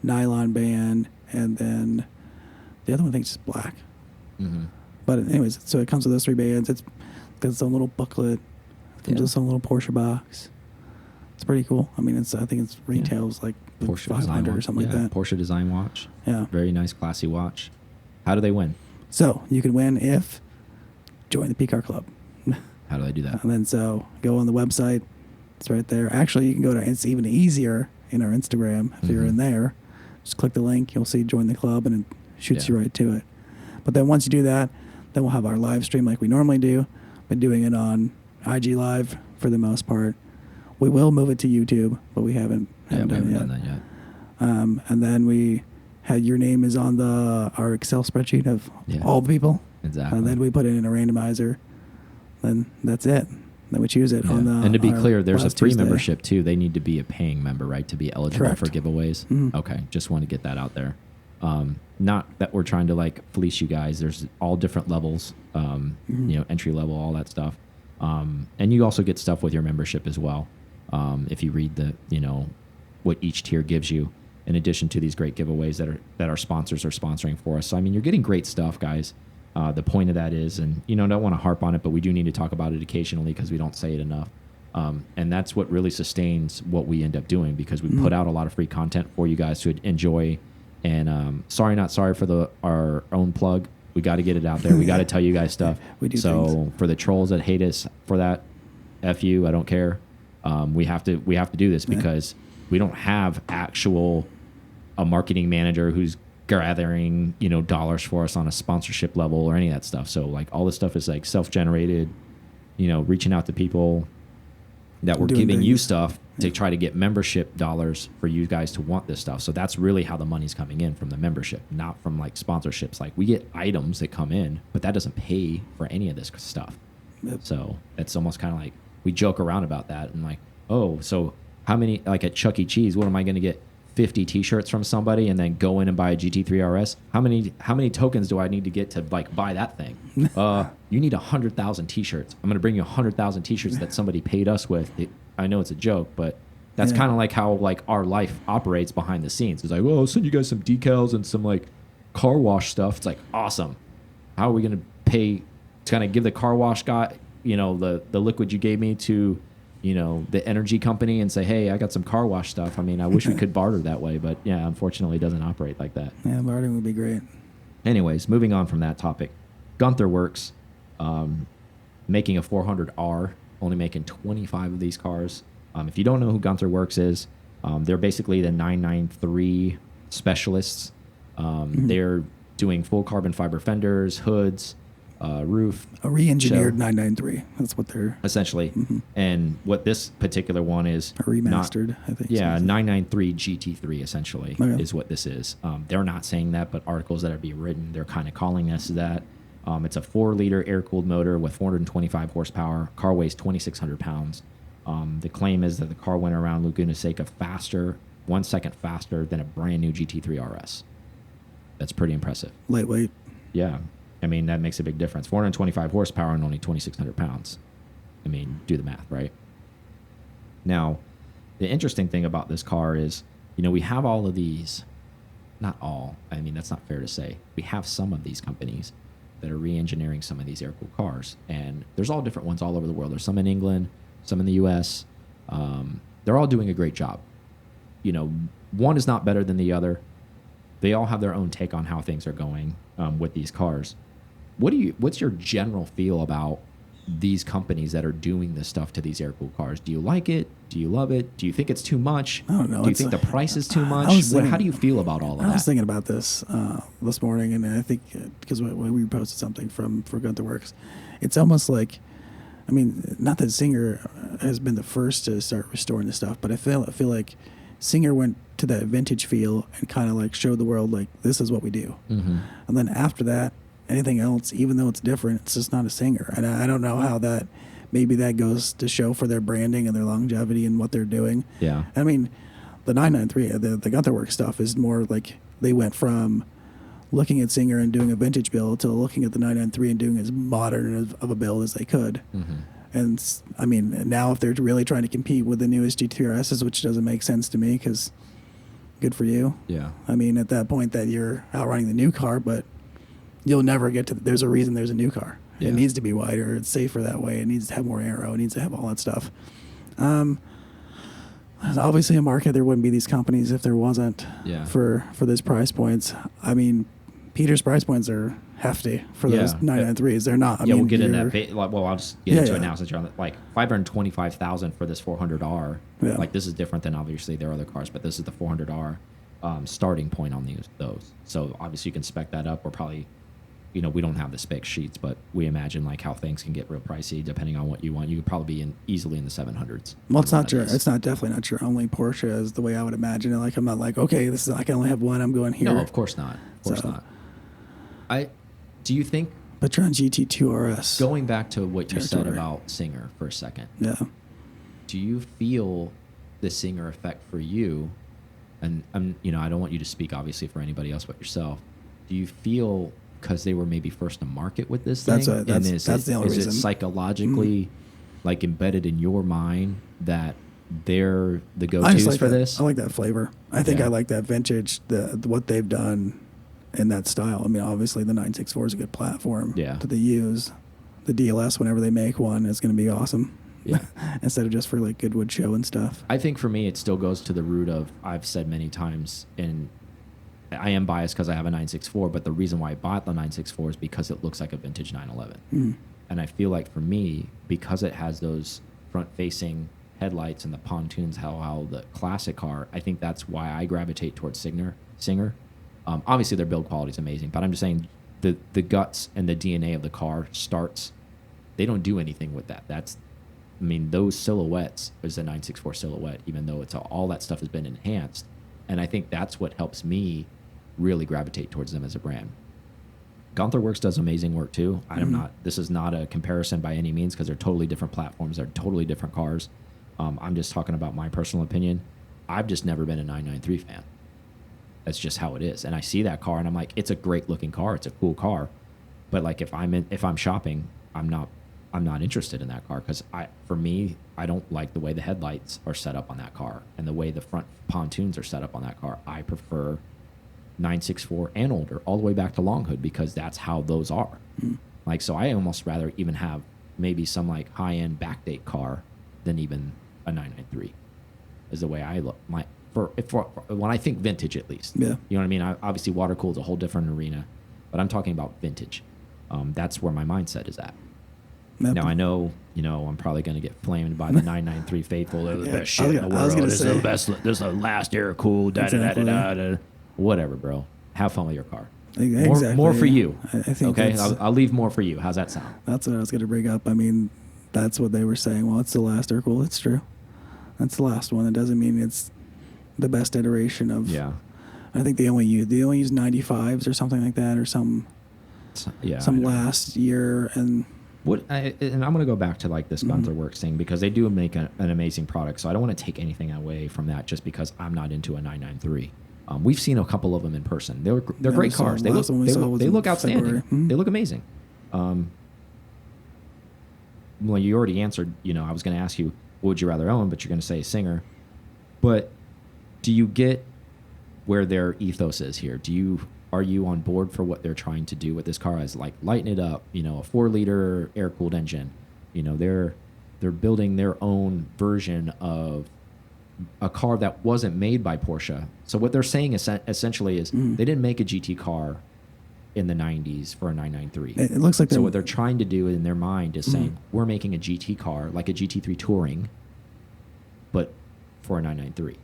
nylon band, and then the other one I think is just black. But anyways, so it comes with those 3 bands. It's got its own little booklet. It comes with its own little Porsche box. It's pretty cool. I mean, I think it's retails like Porsche 500 or something like that. Porsche design watch. Yeah. Very nice, classy watch. How do they win? So you can win if join the P-Car Club. How do I do that? And then so go on the website. It's right there. Actually, you can go to, it's even easier in our Instagram. If you're in there, just click the link. You'll see join the club, and it shoots you right to it. But then once you do that, then we'll have our live stream like we normally do. Been doing it on IG Live for the most part. We will move it to YouTube, but we haven't done that yet. And then we had your name is on our Excel spreadsheet of all the people. Exactly. And then we put it in a randomizer. Then that's it. Then we choose it on the. And to be clear, there's a free Tuesday. membership too. They need to be a paying member, right, to be eligible Correct. for giveaways. Okay, just want to get that out there. Not that we're trying to like fleece you guys. There's all different levels. Entry level, all that stuff. And you also get stuff with your membership as well. If you read the, what each tier gives you, in addition to these great giveaways that our sponsors are sponsoring for us. So, I mean, you're getting great stuff, guys. The point of that is, and, don't want to harp on it, but we do need to talk about it occasionally because we don't say it enough. And that's what really sustains what we end up doing, because we put out a lot of free content for you guys to enjoy. And sorry, not sorry for our own plug. We got to get it out there. We got to tell you guys stuff. We do so things. For the trolls that hate us for that, F you, I don't care. We have to do this because we don't have a marketing manager who's gathering, dollars for us on a sponsorship level or any of that stuff. So like all this stuff is like self-generated, reaching out to people that we're giving you stuff to try to get membership dollars for you guys to want this stuff. So that's really how the money's coming in, from the membership, not from like sponsorships. Like we get items that come in, but that doesn't pay for any of this stuff. Yep. So it's almost kind of like we joke around about that and like, oh, so how many, like at Chuck E. Cheese, what am I going to get? 50 t-shirts from somebody and then go in and buy a GT3 RS? How many tokens do I need to get to like buy that thing? You need 100,000 t-shirts. I'm going to bring you 100,000 t-shirts that somebody paid us with. I know it's a joke, but that's kind of like how like our life operates behind the scenes. It's like, well, I'll send you guys some decals and some like car wash stuff. It's like, awesome. How are we going to pay to kind of give the car wash guy, the liquid you gave me to the energy company and say, hey, I got some car wash stuff. I mean, I wish we could barter that way, but yeah, unfortunately it doesn't operate like that. Yeah, bartering would be great. Anyways, moving on from that topic, Gunther Werks, making a 400R, only making 25 of these cars. If you don't know who Gunther Werks is, they're basically the 993 specialists. They're doing full carbon fiber fenders, hoods, roof. A re-engineered 993. That's what they're... Essentially. And what this particular one is... A remastered, I think. Yeah, 993 GT3, essentially, is what this is. They're not saying that, but articles that are being written, they're kind of calling this that. It's a 4-liter air-cooled motor with 425 horsepower. Car weighs 2,600 pounds. The claim is that the car went around Laguna Seca faster, 1 second faster than a brand new GT3 RS. That's pretty impressive. Lightweight. Yeah. I mean, that makes a big difference. 425 horsepower and only 2,600 pounds. I mean, do the math, right? Now, the interesting thing about this car is, we have all of these, not all, I mean, that's not fair to say. We have some of these companies that are re-engineering some of these air-cooled cars. And there's all different ones all over the world. There's some in England, some in the U.S. They're all doing a great job. One is not better than the other. They all have their own take on how things are going with these cars. What's your general feel about these companies that are doing this stuff to these air-cooled cars? Do you like it? Do you love it? Do you think it's too much? I don't know. Do you think the price is too much? How do you feel about all of that? I was thinking about this this morning, and I think because when we posted something for Gunther Werks, it's almost like, I mean, not that Singer has been the first to start restoring this stuff, but I feel like Singer went to that vintage feel and kind of like showed the world like, this is what we do. And then after that, anything else, even though it's different, it's just not a Singer. And I don't know how that, maybe that goes to show for their branding and their longevity and what they're doing. Yeah. I mean, the 993, the Gunther Werks stuff is more like they went from looking at Singer and doing a vintage build to looking at the 993 and doing as modern of a build as they could. And I mean, now if they're really trying to compete with the newest GT3RSs, which doesn't make sense to me, because good for you. Yeah. I mean, at that point that you're outrunning the new car, but you'll never get to, there's a reason there's a new car. Yeah. It needs to be wider. It's safer that way. It needs to have more aero. It needs to have all that stuff. Obviously a market, there wouldn't be these companies if there wasn't for this price points. I mean, Peter's price points are hefty for those 993s. They're not. I mean, we'll get in that. Well, I'll just get into it now since you're on the, like $525,000 for this 400R. Yeah. Like this is different than obviously their other cars, but this is the 400R starting point on those. So obviously you can spec that up. We're probably, we don't have the spec sheets, but we imagine like how things can get real pricey depending on what you want. You could probably be easily in the 700s. Well, it's not your. It's not definitely not your only Porsche is the way I would imagine it. Like I'm not like, okay, this is, I can only have one. I'm going here. No, of course not. Of course not. Do you think? But you're on GT2 RS. Going back to what you said about Singer for a second. Yeah. Do you feel the Singer effect for you? And I don't want you to speak obviously for anybody else but yourself. Do you feel because they were maybe first to market with this thing? That's the only reason. Is it psychologically like embedded in your mind that they're the I just go-tos like for that. this? I like that flavor. I think Yeah. I like that vintage, what they've done in that style. I mean, obviously the 964 is a good platform Yeah. that they use. The DLS, whenever they make one, is going to be awesome. Yeah. Instead of just for like Goodwood show and stuff. I think for me, it still goes to the root of, I've said many times, and I am biased because I have a 964, but the reason why I bought the 964 is because it looks like a vintage 911. Mm. And I feel like for me, because it has those front-facing headlights and the pontoons, how the classic car, I think that's why I gravitate towards Singer. Obviously, their build quality is amazing, but I'm just saying the guts and the DNA of the car starts. They don't do anything with that. I mean, those silhouettes is a 964 silhouette, even though it's all that stuff has been enhanced. And I think that's what helps me really gravitate towards them as a brand. Gunther Werks does amazing work too. This is not a comparison by any means because they're totally different platforms. They're totally different cars. I'm just talking about my personal opinion. I've just never been a 993 fan. That's just how it is. And I see that car and I'm like, it's a great looking car. It's a cool car. But like if I'm shopping, I'm not interested in that car because for me, I don't like the way the headlights are set up on that car and the way the front pontoons are set up on that car. I prefer 964 and older, all the way back to long hood because that's how those are. Mm. Like, so I almost rather even have maybe some like high-end backdate car than even a 993 is the way I look. When I think vintage, at least. Yeah. You know what I mean? Obviously, water cooled is a whole different arena, but I'm talking about vintage. That's where my mindset is at. Yep. Now I know, I'm probably going to get flamed by the 993 faithful. They're the best shit in the world. This is the best. This is the last air cooled. Whatever, bro. Have fun with your car. Exactly. More for you. I think okay, I'll leave more for you. How's that sound? That's what I was going to bring up. I mean, that's what they were saying. Well, it's the last air cooled. It's true. That's the last one. It doesn't mean it's the best iteration of. Yeah. I think they only use 95s or something like that, or some last year and. And I'm going to go back to like this Gunther Werks thing because they do make an amazing product. So I don't want to take anything away from that just because I'm not into a 993. We've seen a couple of them in person. They're great cars. They look outstanding. Mm-hmm. They look amazing. Well, you already answered. I was going to ask you, what would you rather own? But you're going to say Singer. But do you get where their ethos is here? Are you on board for what they're trying to do with this car as like lighten it up, a 4-liter air-cooled engine? They're building their own version of a car that wasn't made by Porsche. So what they're saying essentially is they didn't make a GT car in the 90s for a 993. It looks like so what they're trying to do in their mind is saying we're making a GT car like a GT3 Touring, but for a 993.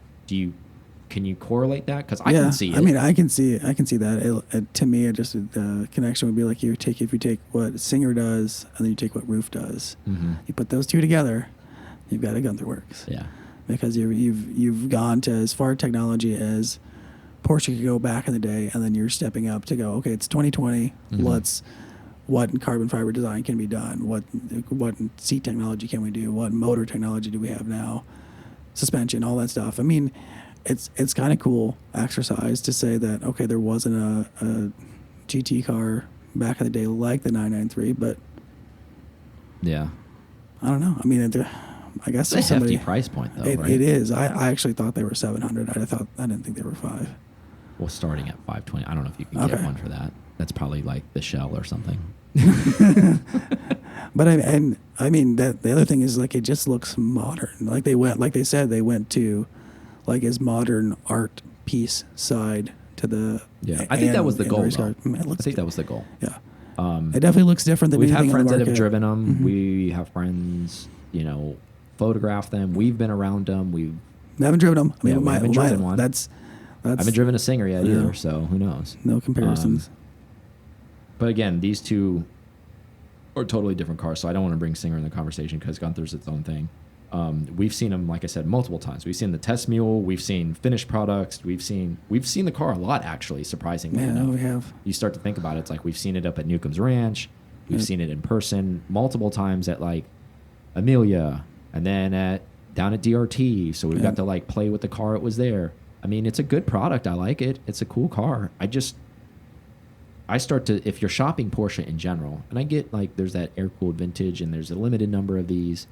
Can you correlate that? Because I can see it. I mean, I can see that. To me, the connection would be like if you take what Singer does and then you take what Roof does, you put those two together, you've got a Gunther Werks. Yeah. Because you've gone to as far technology as Porsche could go back in the day, and then you're stepping up to go, okay, it's 2020. What carbon fiber design can be done? What seat technology can we do? What motor technology do we have now? Suspension, all that stuff. I mean, it's kind of cool exercise to say that, okay, there wasn't a GT car back in the day like the 993, but yeah, I don't know. I mean, I guess it's a hefty price point though. Right? It is. I actually thought they were 700. I didn't think they were 5. Well, starting at 520. I don't know if you can get one for that. That's probably like the Shell or something. But I mean that the other thing is like it just looks modern. Like they said they went to like his modern art piece side to the. Yeah, I think that was the goal. I think that was the goal. Yeah, it definitely looks different than we've anything had friends on the that have driven them. We have friends, photographed them. We've been around them. We haven't driven them. I mean, we haven't driven one. That's I haven't driven a Singer yet either, so who knows? No comparisons. But again, these two are totally different cars, so I don't want to bring Singer in the conversation because Gunther's its own thing. We've seen them, like I said, multiple times. We've seen the test mule. We've seen finished products. We've seen the car a lot, actually, surprisingly enough. Yeah, we have. You start to think about it. It's like we've seen it up at Newcomb's Ranch. We've seen it in person multiple times at, like, Amelia and then down at DRT. So we've got to, like, play with the car. It was there. I mean, it's a good product. I like it. It's a cool car. If you're shopping Porsche in general, and I get, like, there's that air-cooled vintage and there's a limited number of these,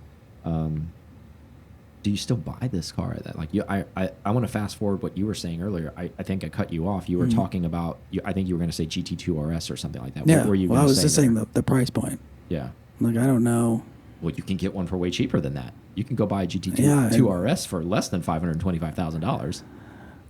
Do you still buy this car at that? Like, I want to fast forward what you were saying earlier. I think I cut you off. You were talking about, I think you were going to say GT2 RS or something like that. Yeah. What were you well, I was say just there? saying the price point. Yeah. Like, I don't know. Well, you can get one for way cheaper than that. You can go buy a GT2 RS for less than $525,000.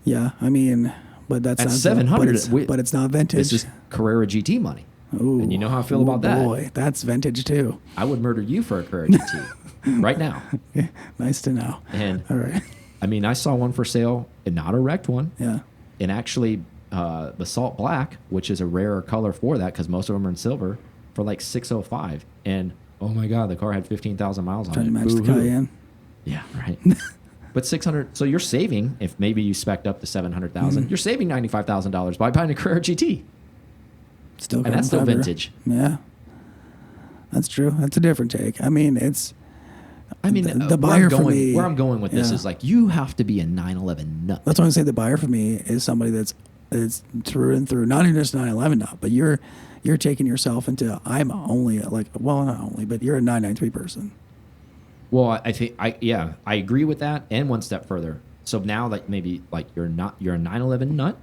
Yeah, I mean, but that's At not $700, but it's not vintage. It's just Carrera GT money. Ooh, and you know how I feel about that. Boy, that's vintage too. I would murder you for a Carrera GT right now. Yeah, nice to know. And all right. I mean, I saw one for sale, and not a wrecked one. Yeah. And actually, basalt black, which is a rarer color for that, because most of them are in silver, for like $605. And oh my God, the car had 15,000 miles on Trying it. to match the Cayenne. Yeah, right. But 600. So you're saving, if maybe you spec'd up to 700,000, you're saving $95,000 by buying a Carrera GT. Still, and that's still vintage. Yeah, that's true. That's a different take. I mean, it's. I mean, the buyer for me. Where I'm going with this is like, you have to be a 911 nut. That's why I say the buyer for me is somebody that's through and through, not even just 911 nut, but you're taking yourself into. I'm only like, well, not only, but you're a 993 person. Well, I think I agree with that, and one step further. So now, like, maybe like you're a 911 nut,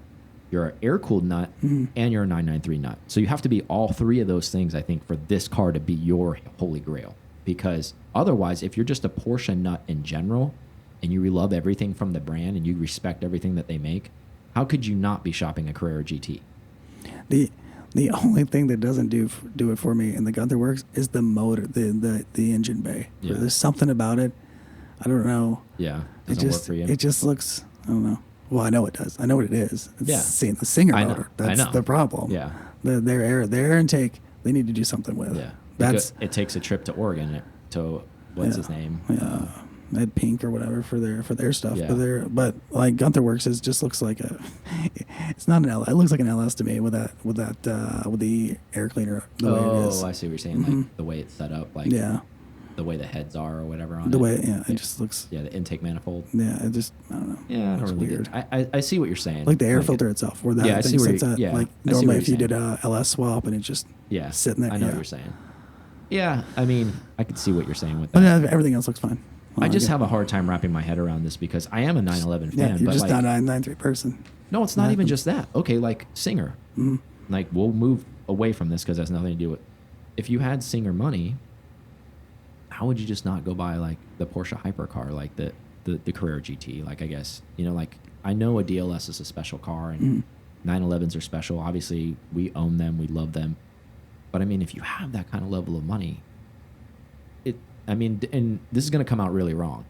you're an air-cooled nut, and you're a 993 nut. So you have to be all three of those things, I think, for this car to be your holy grail. Because otherwise, if you're just a Porsche nut in general, and you love everything from the brand and you respect everything that they make, how could you not be shopping a Carrera GT? The only thing that doesn't do it for me in the Gunther Werks is the motor, the engine bay. Yeah. There's something about it. I don't know. Yeah, doesn't work for you. It just looks. I don't know. Well, I know it does. I know what it is. It's the Singer I know. motor. That's I know. the problem. Yeah, their air intake. They need to do something with. Yeah, that's it takes a trip to Oregon to what's his name? Yeah. Ed Pink or whatever for their stuff. Yeah. But like Gunther Werks just looks like it's not an L. It looks like an LS to me with the air cleaner. The way it is. I see what you're saying. Like the way it's set up, like the way the heads are or whatever on the it. way it just looks. Yeah, the intake manifold. Yeah, it just I don't know. Yeah, it's really weird. I see what you're saying. Like the air filter itself, where that I see thing where sits at. yeah, Like I see normally what if you you're did a LS swap and it just sitting there. I know what you're saying. Yeah, I mean, I could see what you're saying with But that. everything else looks fine. I just have a hard time wrapping my head around this because I am a 911 fan. Yeah, you're but just like, not a 993 person. No, it's not even just that. Okay, like Singer. Like, we'll move away from this because it has nothing to do with. If you had Singer money, how would you just not go buy like the Porsche hypercar, like the Carrera GT? Like, I guess, you know, like I know a DLS is a special car and 911s are special. Obviously, we own them, we love them. But I mean, if you have that kind of level of money, and this is going to come out really wrong.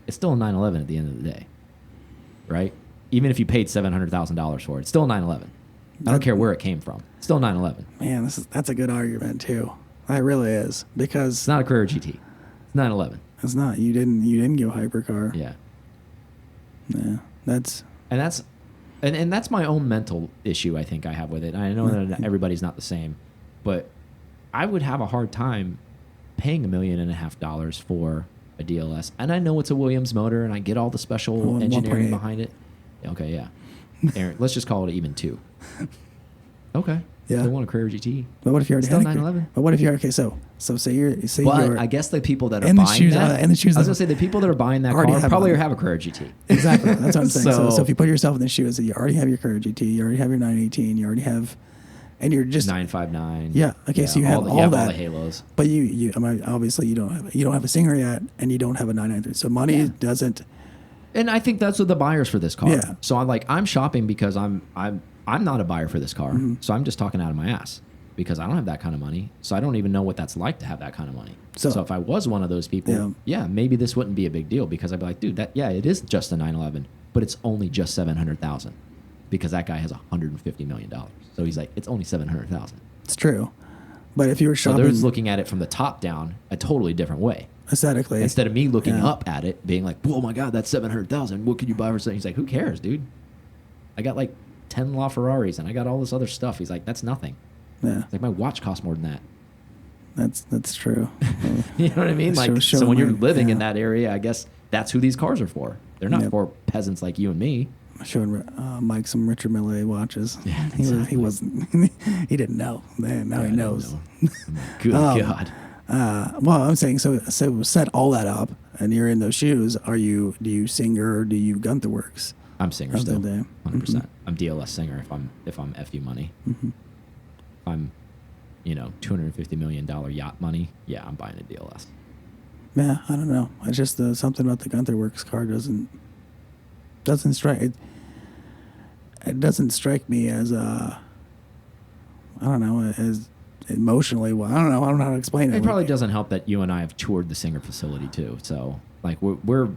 It's still a 911 at the end of the day, right? Even if you paid $700,000 for it, it's still a 911. I don't care where it came from. It's still a 911. Man, that's a good argument too. It really is because it's not a Carrera GT. It's 911. It's not. You didn't go hypercar. Yeah. Yeah. That's my own mental issue. I think I have with it. I know that everybody's not the same, but I would have a hard time paying $1.5 million for a DLS, and I know it's a Williams motor, and I get all the special engineering behind it. Okay, yeah. Aaron, let's just call it even 2. Okay. Yeah. They want a Carrera GT. But what if you already Still had 911? But what if you're okay? So say you're. Well, I guess the people that are and the buying shoes, that. and the shoes. I was gonna say the people that are buying that car probably have a Carrera GT. Exactly. That's what I'm saying. So if you put yourself in the shoes, you already have your Carrera GT, you already have your 918, you already have. And you're just 959. Yeah. Okay. Yeah, so you have all that. All the halos. But you I mean, obviously you don't have a Singer yet, and you don't have a 993. So money doesn't. And I think that's what the buyers for this car. Yeah. So I'm shopping because I'm not a buyer for this car. So I'm just talking out of my ass because I don't have that kind of money. So I don't even know what that's like to have that kind of money. So if I was one of those people, maybe this wouldn't be a big deal because I'd be like, dude, it is just a 911, but it's only just 700,000 because that guy has $150 million. So he's like, it's only 700,000. It's true, but if you were shopping, so they're looking at it from the top down a totally different way. Aesthetically, instead of me looking up at it, being like, "Oh my God, that's 700,000. What could you buy for something?" He's like, "Who cares, dude? I got like 10 LaFerraris and I got all this other stuff." He's like, "That's nothing." Yeah, like my watch costs more than that. That's true. You know what I mean? Like, so when you're living in that area, I guess that's who these cars are for. They're not for peasants like you and me. Showing Mike some Richard Mille watches. Yeah, exactly. He wasn't. He didn't know. Man, now he knows. Good God. Well, I'm saying so set all that up, and you're in those shoes. Do you Singer or do you Gunther Werks? I'm Singer still, 100%. I'm DLS Singer if I'm FU money. If I'm, $250 million yacht money, yeah, I'm buying a DLS. Yeah, I don't know. It's just something about the Gunther Werks car doesn't strike it. It doesn't strike me as I don't know, as emotionally. Well, I don't know how to explain it. It probably doesn't help that you and I have toured the Singer facility too. So like we're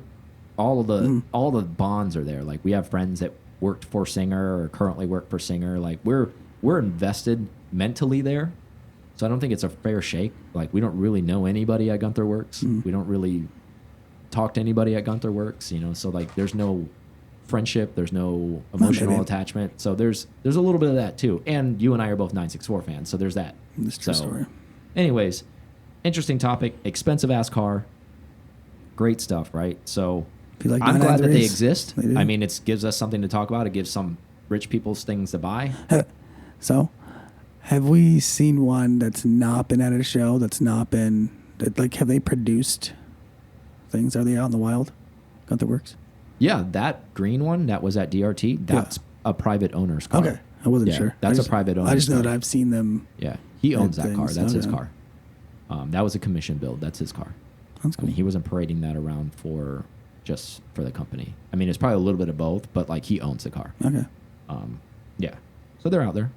all the bonds are there. Like we have friends that worked for Singer or currently work for Singer. Like we're invested mentally there. So I don't think it's a fair shake. Like we don't really know anybody at Gunther Werks. We don't really talk to anybody at Gunther Werks. So like there's no friendship, there's no emotional attachment. So there's a little bit of that too. And you and I are both 964 fans, so there's that. That's true story. Anyways, interesting topic, expensive ass car, great stuff, right? So like I'm glad that they exist. I mean, it gives us something to talk about. It gives some rich people's things to buy. So, have we seen one that's not been at a show? Have they produced things? Are they out in the wild? Gunther Werks? Yeah, that green one that was at DRT, that's a private owner's car. Okay, I wasn't sure. That's a private owner's car. I just know that I've seen them. Yeah, he owns that car. That's his car. That was a commission build. That's his car. That's cool. I mean, he wasn't parading that around just for the company. I mean, it's probably a little bit of both, but like he owns the car. Okay. Yeah. So they're out there.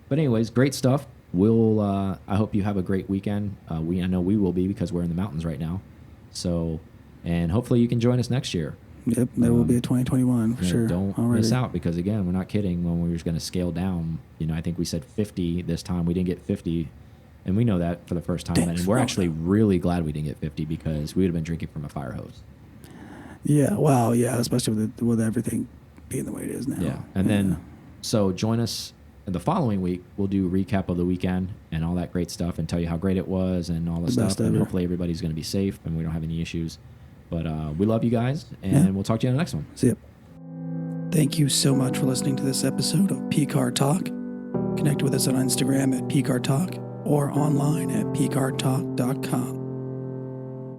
But anyways, great stuff. I hope you have a great weekend. I know we will be because we're in the mountains right now. So, and hopefully you can join us next year. Yep, there will be a 2021 for sure. Don't miss out because again, we're not kidding when we were going to scale down. I think we said 50 this time. We didn't get 50. And we know that for the first time. And we're actually really glad we didn't get 50 because we would have been drinking from a fire hose. Yeah, well, yeah, especially with everything being the way it is now. Yeah, and then, so join us the following week. We'll do a recap of the weekend and all that great stuff and tell you how great it was and all the stuff. And hopefully everybody's going to be safe and we don't have any issues. But we love you guys, and we'll talk to you on the next one. See ya. Thank you so much for listening to this episode of PCAR Talk. Connect with us on Instagram at PCAR Talk or online at pcartalk.com.